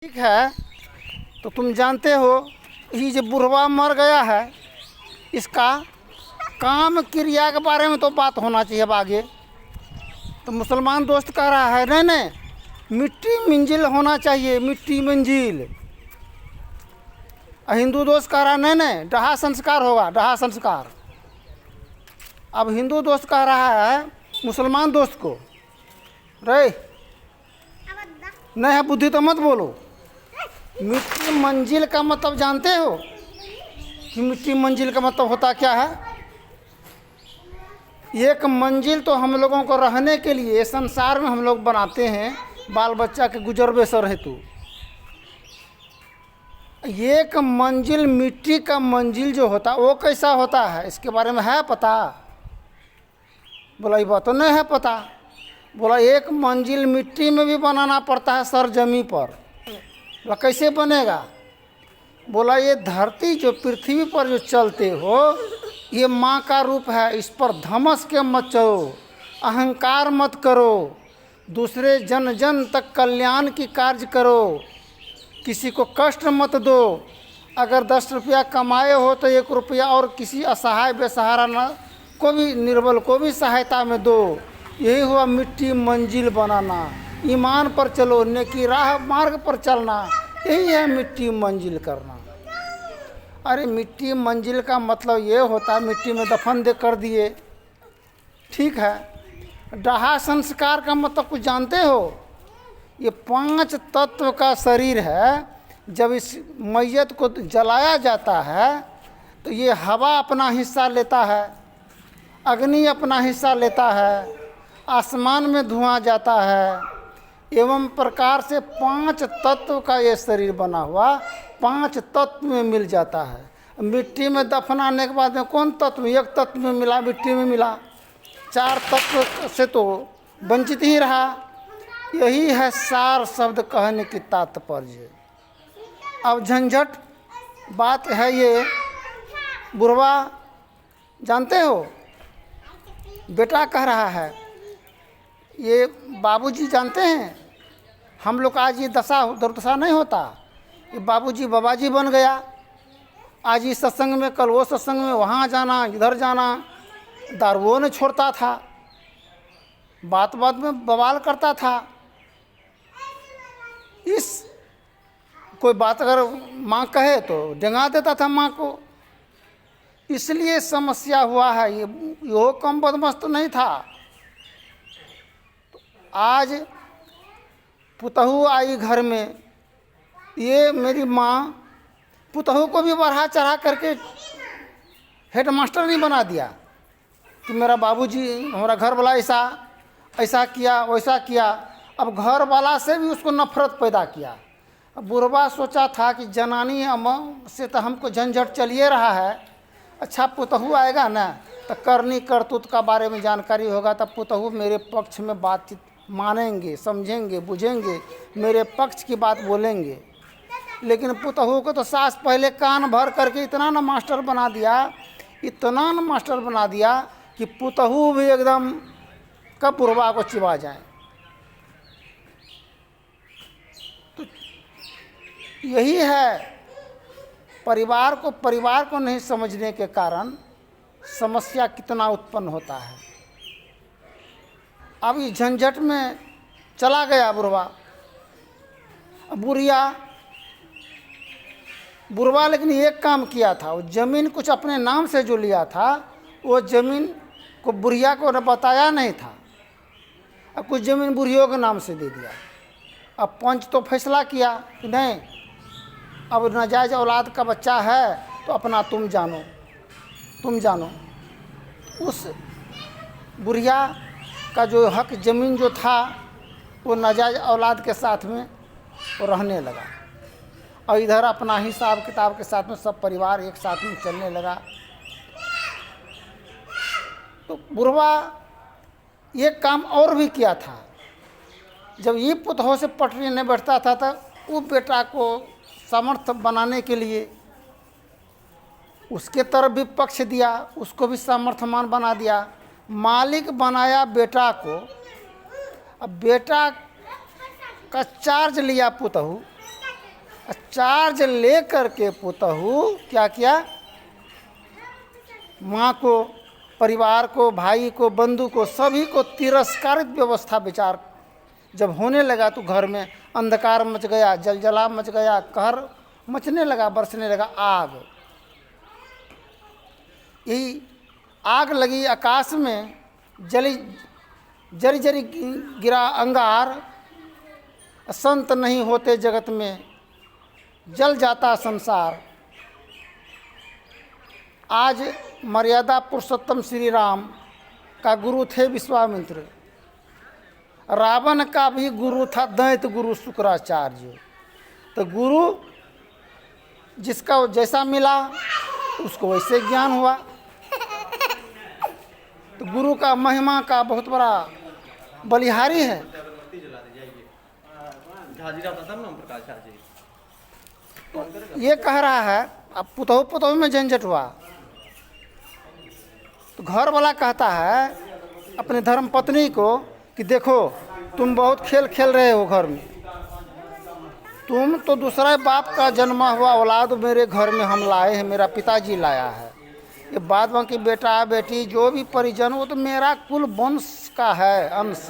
ठीक है। तो तुम जानते हो ये जो बुढ़वा मर गया है, इसका काम क्रिया के बारे में तो बात होना चाहिए अब आगे। तो मुसलमान दोस्त कह रहा है नहीं नहीं, मिट्टी मंजिल होना चाहिए, मिट्टी मंजिल। हिंदू दोस्त कह रहा है नहीं नहीं, डहा संस्कार होगा, डहा संस्कार। अब हिंदू दोस्त कह रहा है मुसलमान दोस्त को, रे नहीं है बुद्धि तो मत बोलो। मिट्टी मंजिल का मतलब जानते हो कि मिट्टी मंजिल का मतलब होता क्या है? एक मंजिल तो हम लोगों को रहने के लिए संसार में हम लोग बनाते हैं, बाल बच्चा के गुजर बसर हेतु। एक मंजिल मिट्टी का मंजिल जो होता वो कैसा होता है, इसके बारे में है पता? बोला ये बात तो नहीं है पता। बोला एक मंजिल मिट्टी में भी बनाना पड़ता है, सरजमी पर। बोला कैसे बनेगा? बोला ये धरती जो पृथ्वी पर जो चलते हो, ये माँ का रूप है, इस पर धमस के मत चलो, अहंकार मत करो, दूसरे जन जन तक कल्याण की कार्य करो, किसी को कष्ट मत दो। अगर 10 रुपया कमाए हो तो 1 रुपया और किसी असहाय बेसहारा न को भी, निर्बल को भी सहायता में दो। यही हुआ मिट्टी मंजिल बनाना। ईमान पर चलो, नेकी राह मार्ग पर चलना, यही है मिट्टी मंजिल करना। अरे मिट्टी मंजिल का मतलब ये होता है मिट्टी में दफन दे कर दिए, ठीक है। डहा संस्कार का मतलब कुछ जानते हो? ये 5 तत्व का शरीर है। जब इस मैयत को जलाया जाता है तो ये हवा अपना हिस्सा लेता है, अग्नि अपना हिस्सा लेता है, आसमान में धुआं जाता है, एवं प्रकार से 5 तत्व का ये शरीर बना हुआ 5 तत्व में मिल जाता है। मिट्टी में दफनाने के बाद में कौन तत्व? एक तत्व में मिला, मिट्टी में मिला, 4 तत्व से तो वंचित ही रहा। यही है सार शब्द कहने की तात्पर्य। अब झंझट बात है ये। बुढ़वा जानते हो, बेटा कह रहा है, ये बाबूजी जानते हैं हम लोग आज ये दशा दुर्दशा नहीं होता, ये बाबूजी बाबाजी बन गया। आज इस सत्संग में, कल वो सत्संग में, वहाँ जाना, इधर जाना, दारुओं ने छोड़ता था, बात बात में बवाल करता था। इस कोई बात अगर माँ कहे तो डेंगा देता था माँ को, इसलिए समस्या हुआ है। ये कम बदमस्त नहीं था। आज पुतहू आई घर में, ये मेरी माँ पुतहू को भी बढ़ा चढ़ा करके हेडमास्टर नहीं बना दिया कि मेरा बाबूजी, हमारा घर वाला ऐसा ऐसा किया, वैसा किया। अब घर वाला से भी उसको नफरत पैदा किया। अब बुढ़वा सोचा था कि जनानी से तो हमको झंझट चलिए रहा है, अच्छा पुतहू आएगा ना तो करनी करतूत का बारे में जानकारी होगा, तब पुतहू मेरे पक्ष में बातचीत मानेंगे, समझेंगे, बुझेंगे, मेरे पक्ष की बात बोलेंगे। लेकिन पुतहू को तो सास पहले कान भर करके इतना ना मास्टर बना दिया, इतना ना मास्टर बना दिया कि पुतहू भी एकदम कब बुढ़वा को चिबा जाए। तो यही है, परिवार को नहीं समझने के कारण समस्या कितना उत्पन्न होता है। अब इस झंझट में चला गया बुढ़वा। बुढ़वा लेकिन एक काम किया था, वो ज़मीन कुछ अपने नाम से जो लिया था, वो ज़मीन को बुढ़िया को बताया नहीं था। अब कुछ ज़मीन बुढ़ियों के नाम से दे दिया। अब पंच तो फैसला किया कि नहीं, अब नाजायज औलाद का बच्चा है तो अपना तुम जानो। उस बुढ़िया का जो हक ज़मीन जो था वो नाजायज औलाद के साथ में वो रहने लगा, और इधर अपना हिसाब किताब के साथ में सब परिवार एक साथ में चलने लगा। तो बुढ़वा एक काम और भी किया था। जब ये पुतहों से पटरी नहीं बैठता था तो वो बेटा को सामर्थ्य बनाने के लिए उसके तरफ भी पक्ष दिया, उसको भी सामर्थ्यमान बना दिया, मालिक बनाया बेटा को। अब बेटा का चार्ज लिया पुतहू, चार्ज लेकर के पुतहु क्या किया, माँ को, परिवार को, भाई को, बंधु को, सभी को तिरस्कारित व्यवस्था विचार जब होने लगा तो घर में अंधकार मच गया, जलजला मच गया, कहर मचने लगा, बरसने लगा आग। यही आग लगी आकाश में, जरी जरी गिरा अंगार, संत नहीं होते जगत में, जल जाता संसार। आज मर्यादा पुरुषोत्तम श्री राम का गुरु थे विश्वामित्र, रावण का भी गुरु था दैत्य गुरु शुक्राचार्य। तो गुरु जिसका जैसा मिला उसको वैसे ज्ञान हुआ। तो गुरु का महिमा का बहुत बड़ा बलिहारी है। तो ये कह रहा है, अब पुतहु पुतहु में झंझट हुआ तो घर वाला कहता है अपने धर्म पत्नी को कि देखो तुम बहुत खेल खेल रहे हो घर में, तुम तो दूसरा बाप का जन्मा हुआ औलाद मेरे घर में हम लाए हैं, मेरा पिताजी लाया है। ये बाद बाकी बेटा बेटी जो भी परिजन वो तो मेरा कुल वंश का है अंश।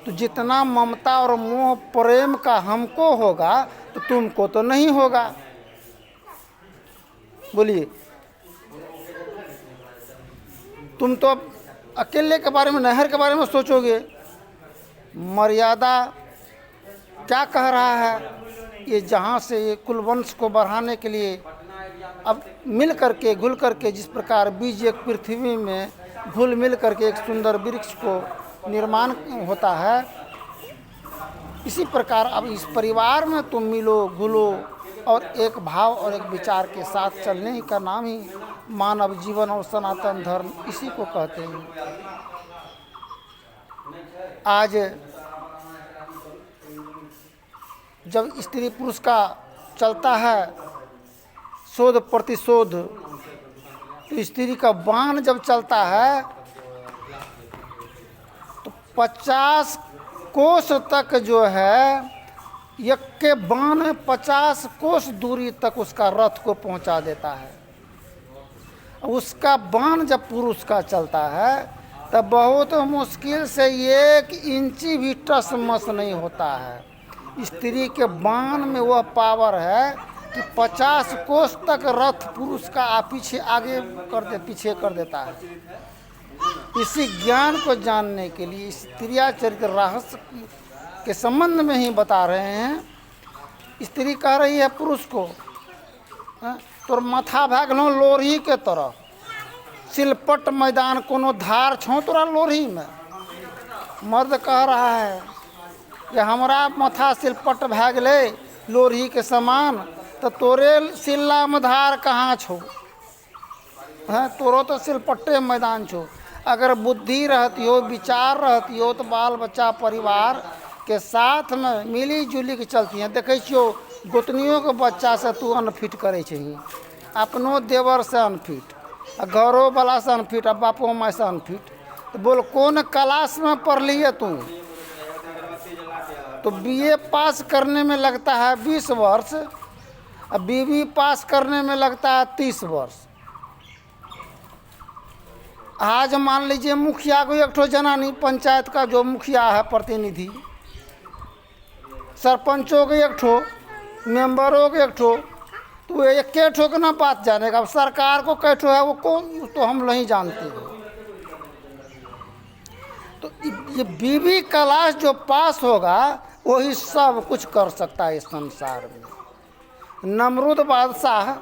तो जितना ममता और मोह प्रेम का हमको होगा तो तुमको तो नहीं होगा। बोलिए, तुम तो अकेले के बारे में, नहर के बारे में सोचोगे। मर्यादा क्या कह रहा है, ये जहाँ से ये कुल वंश को बढ़ाने के लिए अब मिल करके घुल करके, जिस प्रकार बीज एक पृथ्वी में घुल मिल करके एक सुंदर वृक्ष को निर्माण होता है, इसी प्रकार अब इस परिवार में तुम मिलो घुलो और एक भाव और एक विचार के साथ चलने का नाम ही मानव जीवन और सनातन धर्म इसी को कहते हैं। आज जब स्त्री पुरुष का चलता है शोध प्रतिशोध, तो स्त्री का बाण जब चलता है तो 50 कोस तक जो है, एक के बाण 50 कोस दूरी तक उसका रथ को पहुंचा देता है। उसका बाण जब पुरुष का चलता है तब बहुत मुश्किल से 1 इंची भी टस मस नहीं होता है। स्त्री के बाण में वह पावर है कि 50 कोस तक रथ पुरुष का पीछे आगे कर दे, पीछे कर देता है। इसी ज्ञान को जानने के लिए स्त्रिया चरित्र रहस्य के संबंध में ही बता रहे हैं। स्त्री कह रही है पुरुष को, तोर माथा भागलो लोरही के तरह, सिलपट मैदान कोनो धार छो तोरा लोरही में। मर्द कह रहा है कि हमरा माथा सिलपट भाग ले लोरही के समान, तो तोरे सिल्ला में धार कहाँ छो, हैं तोरो तो सिलपट्टे मैदान छो। अगर बुद्धि रहती हो, विचार रहती हो, तो बाल बच्चा परिवार के साथ में मिली जुली के चलती हैं। देखे छियो गोतनियों के बच्चा से तू अनफिट करे चाहिए, अपनो देवर से अनफिट, घरों वाला से अनफिट, अब बापो माँ से अनफिट। तो बोल कौन क्लास में पढ़ लिए तू? तो बीए पास करने में लगता है 20 वर्ष, अब बीवी पास करने में लगता है 30 वर्ष। आज मान लीजिए मुखिया को एक ठो जनानी, पंचायत का जो मुखिया है प्रतिनिधि, सरपंचों के एक ठो, मेंबरों के एक ठो, तो एक के ठो के ना बात जानेगा। अब सरकार को कै ठो है वो कौन, तो हम नहीं जानते हैं। तो ये बीवी क्लास जो पास होगा वही सब कुछ कर सकता है इस संसार में। नमरूद बादशाह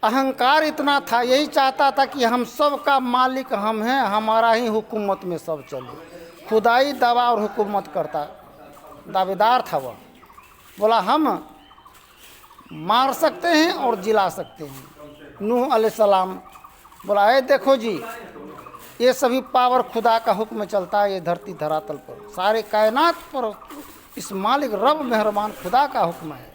अहंकार इतना था, यही चाहता था कि हम सब का मालिक हम हैं, हमारा ही हुकूमत में सब चले। खुदाई दावा और हुकूमत करता दावेदार था वह। बोला हम मार सकते हैं और जिला सकते हैं। नूह अलैहिस्सलाम बोला ए देखो जी, ये सभी पावर खुदा का हुक्म चलता है ये धरती धरातल पर, सारे कायनात पर इस मालिक रब मेहरबान खुदा का हुक्म है।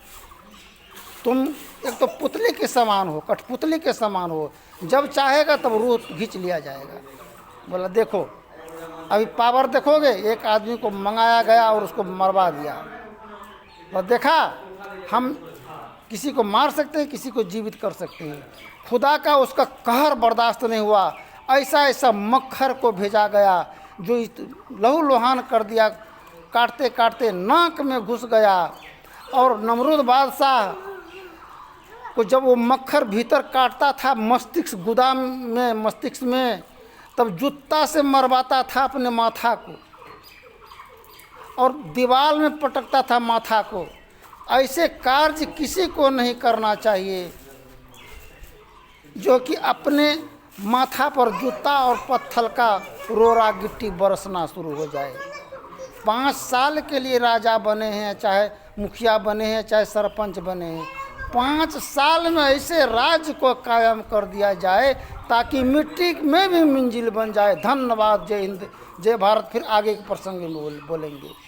तुम एक तो पुतली के समान हो, कठपुतली के समान हो, जब चाहेगा तब रूह खींच लिया जाएगा। बोला देखो अभी पावर देखोगे, एक आदमी को मंगाया गया और उसको मरवा दिया। और देखा, हम किसी को मार सकते हैं, किसी को जीवित कर सकते हैं। खुदा का उसका कहर बर्दाश्त नहीं हुआ, ऐसा ऐसा मक्खर को भेजा गया जो लहू लुहान कर दिया, काटते काटते नाक में घुस गया। और नमरूद बादशाह को जब वो मक्खर भीतर काटता था मस्तिष्क गुदा में, मस्तिष्क में, तब जूता से मरवाता था अपने माथा को और दीवार में पटकता था माथा को। ऐसे कार्य किसी को नहीं करना चाहिए जो कि अपने माथा पर जूता और पत्थर का रोरा गिट्टी बरसना शुरू हो जाए। 5 साल के लिए राजा बने हैं, चाहे मुखिया बने हैं, चाहे सरपंच बने हैं, 5 साल में ऐसे राज्य को कायम कर दिया जाए ताकि मिट्टी में भी मंजिल बन जाए। धन्यवाद। जय हिंद, जय भारत। फिर आगे के प्रसंग में बोलेंगे।